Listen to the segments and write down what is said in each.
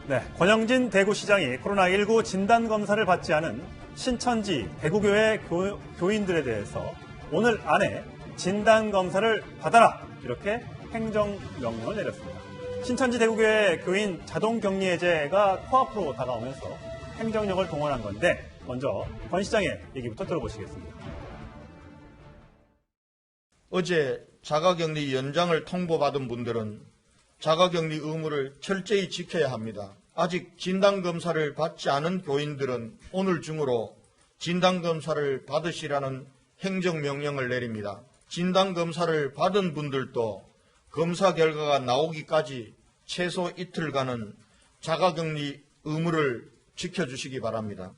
네, 권영진 대구시장이 코로나19 진단검사를 받지 않은 신천지 대구교회 교인들에 대해서 오늘 안에 진단검사를 받아라 이렇게 행정명령을 내렸습니다. 신천지 대구교회 교인 자동격리 해제가 코앞으로 다가오면서 행정력을 동원한 건데 먼저 권 시장의 얘기부터 들어보시겠습니다. 어제 자가격리 연장을 통보받은 분들은 자가격리 의무를 철저히 지켜야 합니다. 아직 진단검사를 받지 않은 교인들은 오늘 중으로 진단검사를 받으시라는 행정명령을 내립니다. 진단검사를 받은 분들도 검사 결과가 나오기까지 최소 이틀간은 자가격리 의무를 지켜주시기 바랍니다.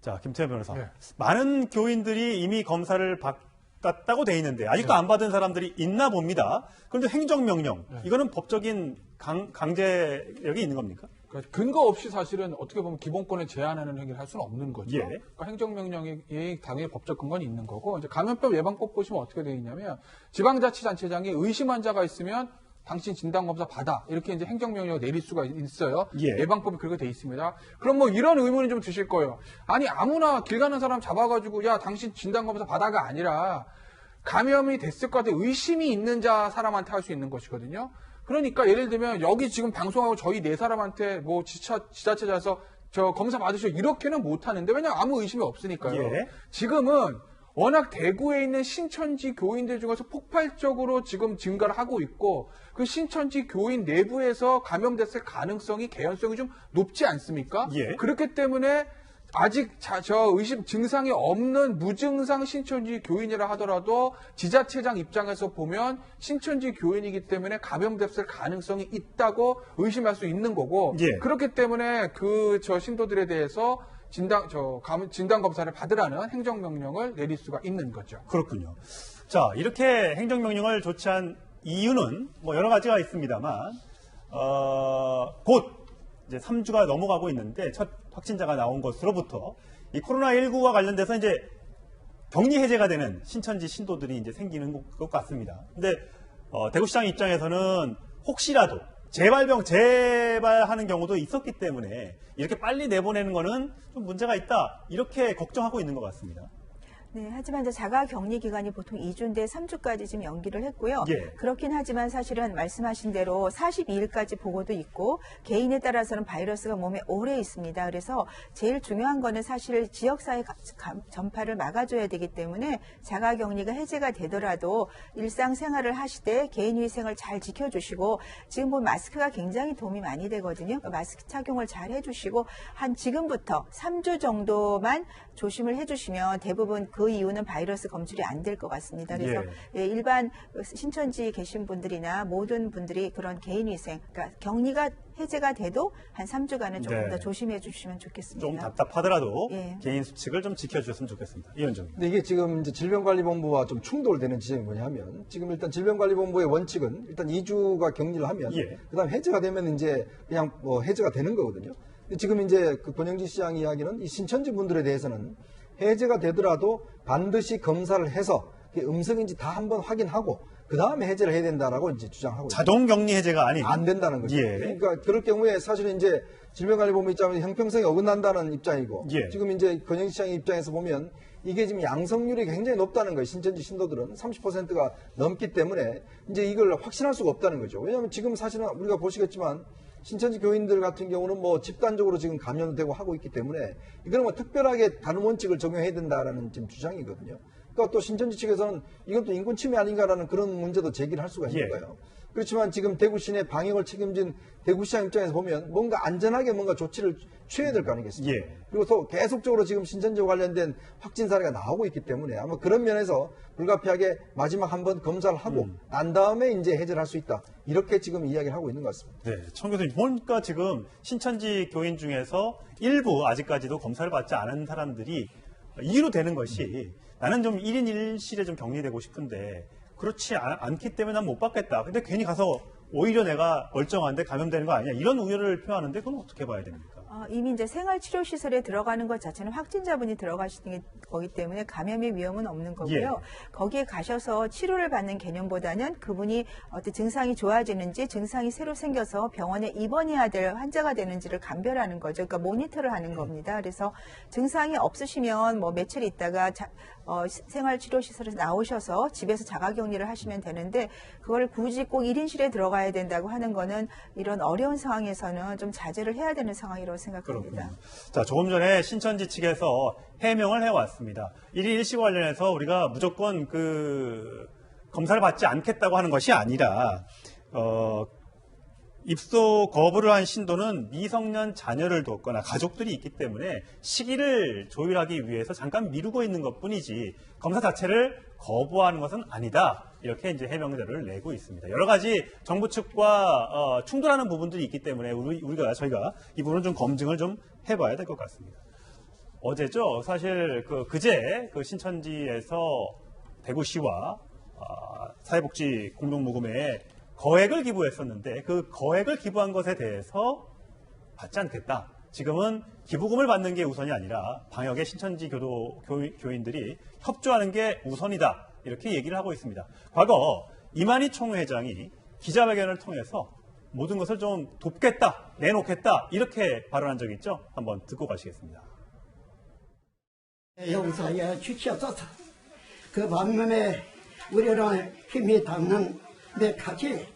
자, 김태현 변호사. 네. 많은 교인들이 이미 검사를 받았다고 돼 있는데 아직도 안 받은 사람들이 있나 봅니다. 그런데 행정명령, 이거는 법적인 강제력이 있는 겁니까? 그러니까 근거 없이 사실은 어떻게 보면 기본권을 제한하는 행위를 할 수는 없는 거죠. 예. 그러니까 행정명령이 당연히 법적 근거는 있는 거고, 이제 감염병 예방법 보시면 어떻게 되어 있냐면 지방자치단체장이 의심 환자가 있으면 당신 진단검사 받아 이렇게 이제 행정명령을 내릴 수가 있어요. 예. 예방법이 그렇게 돼 있습니다. 그럼 뭐 이런 의문이 좀 드실 거예요. 아니 아무나 길 가는 사람 잡아가지고 야 당신 진단검사 받아가 아니라 감염이 됐을 것 같아 의심이 있는 사람한테 할 수 있는 것이거든요. 그러니까 예를 들면 여기 지금 방송하고 저희 네 사람한테 뭐 지자체에서 저 검사 받으시오 이렇게는 못 하는데 왜냐면 아무 의심이 없으니까요. 예. 지금은 워낙 대구에 있는 신천지 교인들 중에서 폭발적으로 지금 증가를 하고 있고 그 신천지 교인 내부에서 감염됐을 가능성이 개연성이 좀 높지 않습니까? 예. 그렇기 때문에 아직 저 의심 증상이 없는 무증상 신천지 교인이라 하더라도 지자체장 입장에서 보면 신천지 교인이기 때문에 감염됐을 가능성이 있다고 의심할 수 있는 거고 예. 그렇기 때문에 저 신도들에 대해서 진단 검사를 받으라는 행정명령을 내릴 수가 있는 거죠. 그렇군요. 자, 이렇게 행정명령을 조치한 이유는 뭐 여러 가지가 있습니다만 곧 이제 3주가 넘어가고 있는데 첫 확진자가 나온 것으로부터 이 코로나19와 관련돼서 이제 격리 해제가 되는 신천지 신도들이 이제 생기는 것 같습니다. 근데 대구시장 입장에서는 혹시라도 재발하는 경우도 있었기 때문에 이렇게 빨리 내보내는 거는 좀 문제가 있다 이렇게 걱정하고 있는 것 같습니다. 네, 하지만 이제 자가격리 기간이 보통 2주인데 3주까지 지금 연기를 했고요. 예. 그렇긴 하지만 사실은 말씀하신 대로 42일까지 보고도 있고 개인에 따라서는 바이러스가 몸에 오래 있습니다. 그래서 제일 중요한 거는 사실 지역사회 전파를 막아줘야 되기 때문에 자가격리가 해제가 되더라도 일상생활을 하시되 개인위생을 잘 지켜주시고 지금 보면 마스크가 굉장히 도움이 많이 되거든요. 마스크 착용을 잘 해주시고 한 지금부터 3주 정도만 조심을 해주시면 대부분 그 이유는 바이러스 검출이 안 될 것 같습니다. 그래서 예. 일반 신천지 계신 분들이나 모든 분들이 그런 개인위생, 그러니까 격리가 해제가 돼도 한 3주간은 조금 네. 더 조심해 주시면 좋겠습니다. 좀 답답하더라도 예. 개인 수칙을 좀 지켜주셨으면 좋겠습니다. 이현정님. 근데 이게 지금 이제 질병관리본부와 좀 충돌되는 지점이 뭐냐면 지금 일단 질병관리본부의 원칙은 일단 2주가 격리를 하면 예. 그다음 해제가 되면 이제 그냥 뭐 해제가 되는 거거든요. 근데 지금 이제 그 권영진 시장 이야기는 이 신천지 분들에 대해서는 해제가 되더라도 반드시 검사를 해서 음성인지 다 한번 확인하고 그 다음에 해제를 해야 된다라고 이제 주장하고 있습니다. 자동 격리 해제가 아닌 안 된다는 거죠. 예. 그러니까 그럴 경우에 사실은 이제 질병관리본부 입장에서 형평성이 어긋난다는 입장이고 예. 지금 이제 권영진 시장의 입장에서 보면 이게 지금 양성률이 굉장히 높다는 거예요. 신천지 신도들은 30%가 넘기 때문에 이제 이걸 확신할 수가 없다는 거죠. 왜냐하면 지금 사실은 우리가 보시겠지만 신천지 교인들 같은 경우는 뭐 집단적으로 지금 감염되고 하고 있기 때문에 이거는 뭐 특별하게 다른 원칙을 적용해야 된다라는 지금 주장이거든요. 그러니까 또 신천지 측에서는 이것도 인권 침해 아닌가라는 그런 문제도 제기를 할 수가 있는 거예요. 그렇지만 지금 대구시내 방역을 책임진 대구시장 입장에서 보면 뭔가 안전하게 뭔가 조치를 취해야 될 거 아니겠습니까? 예. 그리고 또 계속적으로 지금 신천지와 관련된 확진 사례가 나오고 있기 때문에 아마 그런 면에서 불가피하게 마지막 한번 검사를 하고 난 다음에 이제 해제를 할 수 있다. 이렇게 지금 이야기를 하고 있는 것 같습니다. 네, 청 교수님 보니까 지금 신천지 교인 중에서 일부 아직까지도 검사를 받지 않은 사람들이 이유로 되는 것이 나는 좀 1인 1실에 좀 격리되고 싶은데 그렇지 않기 때문에 난 못 받겠다. 근데 괜히 가서 오히려 내가 멀쩡한데 감염되는 거 아니야. 이런 우려를 표하는데 그건 어떻게 봐야 됩니까? 이미 이제 생활치료시설에 들어가는 것 자체는 확진자분이 들어가시는 거기 때문에 감염의 위험은 없는 거고요. 거기에 가셔서 치료를 받는 개념보다는 그분이 어떤 증상이 좋아지는지 증상이 새로 생겨서 병원에 입원해야 될 환자가 되는지를 감별하는 거죠. 그러니까 모니터를 하는 겁니다. 그래서 증상이 없으시면 뭐 며칠 있다가 생활치료시설에서 나오셔서 집에서 자가격리를 하시면 되는데 그걸 굳이 꼭 1인실에 들어가야 된다고 하는 거는 이런 어려운 상황에서는 좀 자제를 해야 되는 상황이라고 생각합니다. 그렇군요. 자, 조금 전에 신천지 측에서 해명을 해왔습니다. 1인 1식 관련해서 우리가 무조건 검사를 받지 않겠다고 하는 것이 아니라, 입소 거부를 한 신도는 미성년 자녀를 뒀거나 가족들이 있기 때문에 시기를 조율하기 위해서 잠깐 미루고 있는 것 뿐이지 검사 자체를 거부하는 것은 아니다. 이렇게 이제 해명자를 내고 있습니다. 여러 가지 정부 측과 충돌하는 부분들이 있기 때문에 저희가 이 부분은 좀 검증을 좀 해봐야 될 것 같습니다. 어제죠. 사실 그제 신천지에서 대구시와 사회복지 공동모금회에 거액을 기부했었는데 그 거액을 기부한 것에 대해서 받지 않겠다. 지금은 기부금을 받는 게 우선이 아니라 방역에 신천지 교인들이 협조하는 게 우선이다. 이렇게 얘기를 하고 있습니다. 과거 이만희 총회장이 기자회견을 통해서 모든 것을 좀 돕겠다, 내놓겠다 이렇게 발언한 적이 있죠. 한번 듣고 가시겠습니다. 용서해 주시옵소서. 그 반면에 우리를 힘이 닿는 내 가지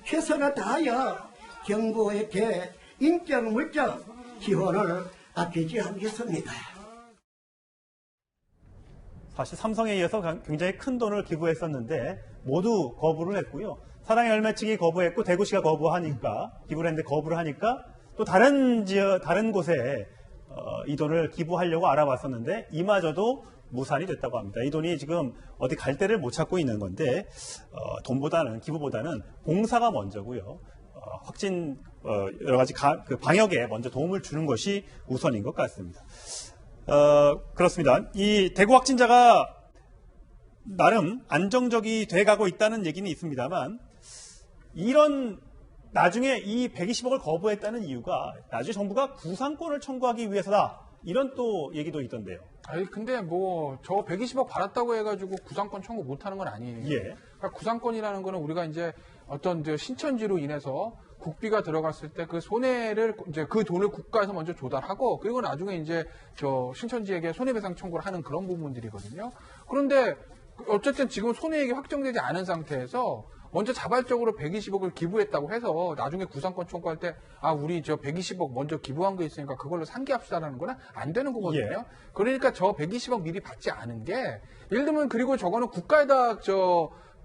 최선을 다하여 정부에게 인적 물적 지원을 아끼지 않겠습니다. 사실 삼성에 이어서 굉장히 큰 돈을 기부했었는데 모두 거부를 했고요. 사랑의 열매 측이 거부했고 대구시가 기부를 했는데 거부를 하니까 또 다른 곳에 이 돈을 기부하려고 알아봤었는데 이마저도 무산이 됐다고 합니다. 이 돈이 지금 어디 갈 데를 못 찾고 있는 건데 기부보다는 봉사가 먼저고요. 여러 가지 방역에 먼저 도움을 주는 것이 우선인 것 같습니다. 그렇습니다. 이 대구 확진자가 나름 안정적이 돼가고 있다는 얘기는 있습니다만 나중에 이 120억을 거부했다는 이유가 나중에 정부가 구상권을 청구하기 위해서다. 이런 또 얘기도 있던데요. 아니 근데 저 120억 받았다고 해가지고 구상권 청구 못하는 건 아니에요. 그러니까 구상권이라는 거는 우리가 이제 어떤 신천지로 인해서 국비가 들어갔을 때 그 손해를 이제 그 돈을 국가에서 먼저 조달하고 그리고 나중에 이제 신천지에게 손해배상 청구를 하는 그런 부분들이거든요. 그런데 어쨌든 지금 손해액이 확정되지 않은 상태에서 먼저 자발적으로 120억을 기부했다고 해서 나중에 구상권 청구할 때 우리 120억 먼저 기부한 거 있으니까 그걸로 상기합시다라는 거는 안 되는 거거든요. 그러니까 120억 미리 받지 않은 게 예를 들면 그리고 저거는 국가에다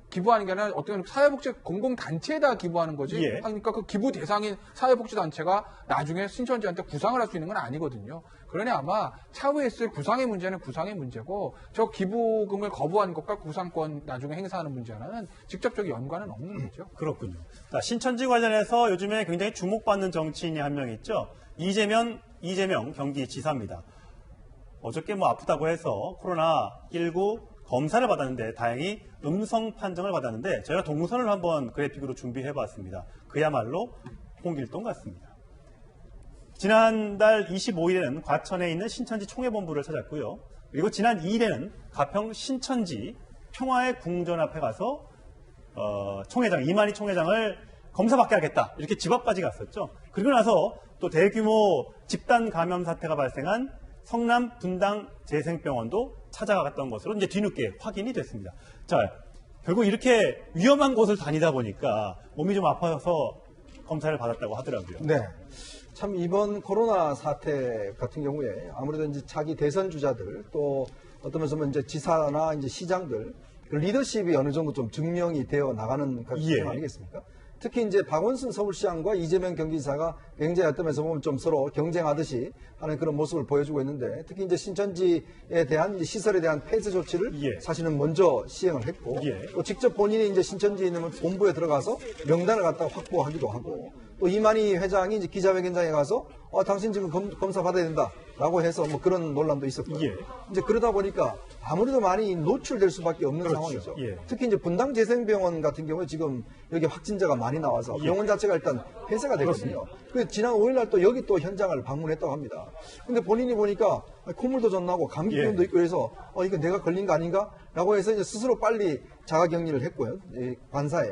기부하는 게 아니라 어떤 사회복지 공공단체에다 기부하는 거지. 그러니까 그 기부 대상인 사회복지단체가 나중에 신천지한테 구상을 할 수 있는 건 아니거든요. 그러니 아마 차후에 있을 구상의 문제는 구상의 문제고 저 기부금을 거부한 것과 구상권 나중에 행사하는 문제와는 직접적인 연관은 없는 거죠. 그렇군요. 자, 신천지 관련해서 요즘에 굉장히 주목받는 정치인이 한 명 있죠. 이재명 경기지사입니다. 어저께 아프다고 해서 코로나19 검사를 받았는데 다행히 음성 판정을 받았는데 저희가 동선을 한번 그래픽으로 준비해봤습니다. 그야말로 홍길동 같습니다. 지난달 25일에는 과천에 있는 신천지 총회본부를 찾았고요. 그리고 지난 2일에는 가평 신천지 평화의 궁전 앞에 가서 이만희 총회장을 검사받게 하겠다 이렇게 집 앞까지 갔었죠. 그리고 나서 또 대규모 집단 감염 사태가 발생한 성남 분당 재생병원도 찾아갔던 것으로 이제 뒤늦게 확인이 됐습니다. 자, 결국 이렇게 위험한 곳을 다니다 보니까 몸이 좀 아파서 검사를 받았다고 하더라고요. 네. 참 이번 코로나 사태 같은 경우에 아무래도 이제 자기 대선 주자들 또 어떤 면에서 이제 지사나 이제 시장들 그 리더십이 어느 정도 좀 증명이 되어 나가는 그런 상황 아니겠습니까? 특히 이제 박원순 서울시장과 이재명 경기지사가 굉장히 어떤 면에서 보면 좀 서로 경쟁하듯이 하는 그런 모습을 보여주고 있는데 특히 이제 신천지에 대한 시설에 대한 폐쇄 조치를 사실은 먼저 시행을 했고 또 직접 본인이 이제 신천지에 있는 본부에 들어가서 명단을 갖다가 확보하기도 하고 또 이만희 회장이 이제 기자회견장에 가서 당신 지금 검사 받아야 된다. 라고 해서 뭐 그런 논란도 있었고요. 예. 이제 그러다 보니까 아무래도 많이 노출될 수밖에 없는 그렇죠. 상황이죠. 예. 특히 이제 분당재생병원 같은 경우에 지금 여기 확진자가 많이 나와서 예. 병원 자체가 일단 폐쇄가 됐거든요. 그 지난 5일날 또 여기 또 현장을 방문했다고 합니다. 근데 본인이 보니까 콧물도 좀 나고 감기 기운도 있고 그래서 이거 내가 걸린 거 아닌가? 라고 해서 이제 스스로 빨리 자가격리를 했고요. 관사에.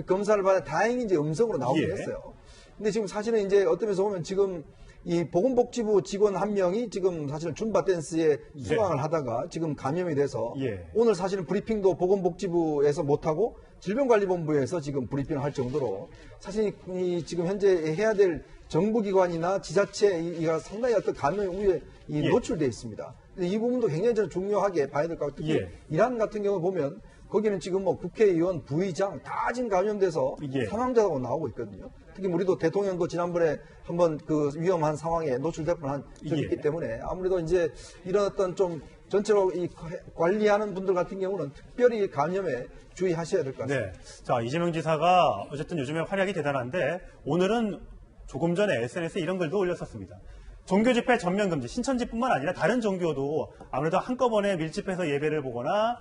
검사를 받아 다행히 이제 음성으로 나오긴 예. 했어요. 근데 지금 사실은 이제 어떤 면에서 보면 지금 이 보건복지부 직원 한 명이 지금 사실은 줌바 댄스에 수강을 하다가 지금 감염이 돼서 예. 오늘 사실은 브리핑도 보건복지부에서 못하고 질병관리본부에서 지금 브리핑을 할 정도로 사실 이 지금 현재 해야 될 정부기관이나 지자체가 상당히 어떤 감염 우에 노출되어 있습니다. 이 부분도 굉장히 저는 중요하게 봐야 될 것 같아요. 특히 예. 이란 같은 경우 보면 거기는 지금 뭐 국회의원, 부의장 다 지금 감염돼서 예. 사망자라고 나오고 있거든요. 특히 우리도 대통령도 지난번에 한번 그 위험한 상황에 노출될 뻔한 적이 예. 있기 때문에 아무래도 이제 이런 어떤 좀 전체로 이 관리하는 분들 같은 경우는 특별히 감염에 주의하셔야 될 것 같습니다. 네. 자, 이재명 지사가 어쨌든 요즘에 활약이 대단한데 오늘은 조금 전에 SNS에 이런 글도 올렸었습니다. 종교 집회 전면 금지, 신천지뿐만 아니라 다른 종교도 아무래도 한꺼번에 밀집해서 예배를 보거나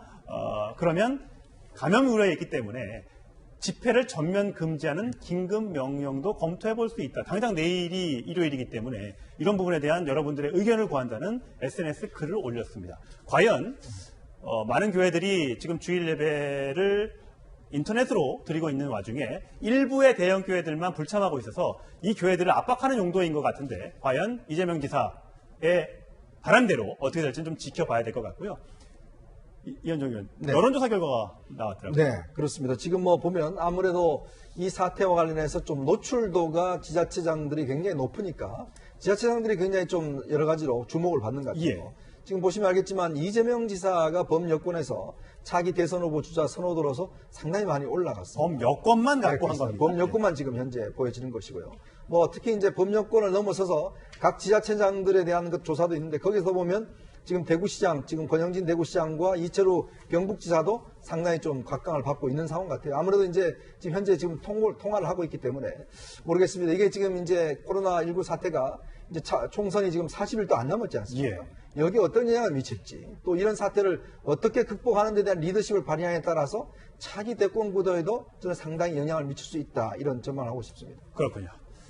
그러면 감염 우려에 있기 때문에 집회를 전면 금지하는 긴급 명령도 검토해 볼 수 있다. 당장 내일이 일요일이기 때문에 이런 부분에 대한 여러분들의 의견을 구한다는 SNS 글을 올렸습니다. 과연 많은 교회들이 지금 주일 예배를 인터넷으로 드리고 있는 와중에 일부의 대형 교회들만 불참하고 있어서 이 교회들을 압박하는 용도인 것 같은데 과연 이재명 지사의 바람대로 어떻게 될지는 좀 지켜봐야 될 것 같고요. 이현정 의원, 네. 여론조사 결과가 나왔더라고요. 네, 그렇습니다. 지금 뭐 보면 아무래도 이 사태와 관련해서 좀 노출도가 지자체장들이 굉장히 높으니까 지자체장들이 굉장히 좀 여러 가지로 주목을 받는 것 같아요. 예. 지금 보시면 알겠지만 이재명 지사가 범여권에서 차기 대선 후보 주자 선호도로서 상당히 많이 올라갔습니다. 범여권만 갖고 한 그렇습니다. 겁니다. 범여권만 지금 현재 보여지는 것이고요. 뭐 특히 이제 범여권을 넘어서서 각 지자체장들에 대한 그 조사도 있는데 거기서 보면 지금 대구시장, 지금 권영진 대구시장과 이철우 경북지사도 상당히 좀 각광을 받고 있는 상황 같아요. 아무래도 이제 지금 현재 지금 통화를 하고 있기 때문에 모르겠습니다. 이게 지금 이제 코로나19 사태가 이제 총선이 지금 40일도 안 남았지 않습니까? 예. 여기에 어떤 영향을 미칠지 또 이런 사태를 어떻게 극복하는 데 대한 리더십을 발휘하냐에 따라서 차기 대권 구도에도 저는 상당히 영향을 미칠 수 있다 이런 전망을 하고 싶습니다. 그렇군요.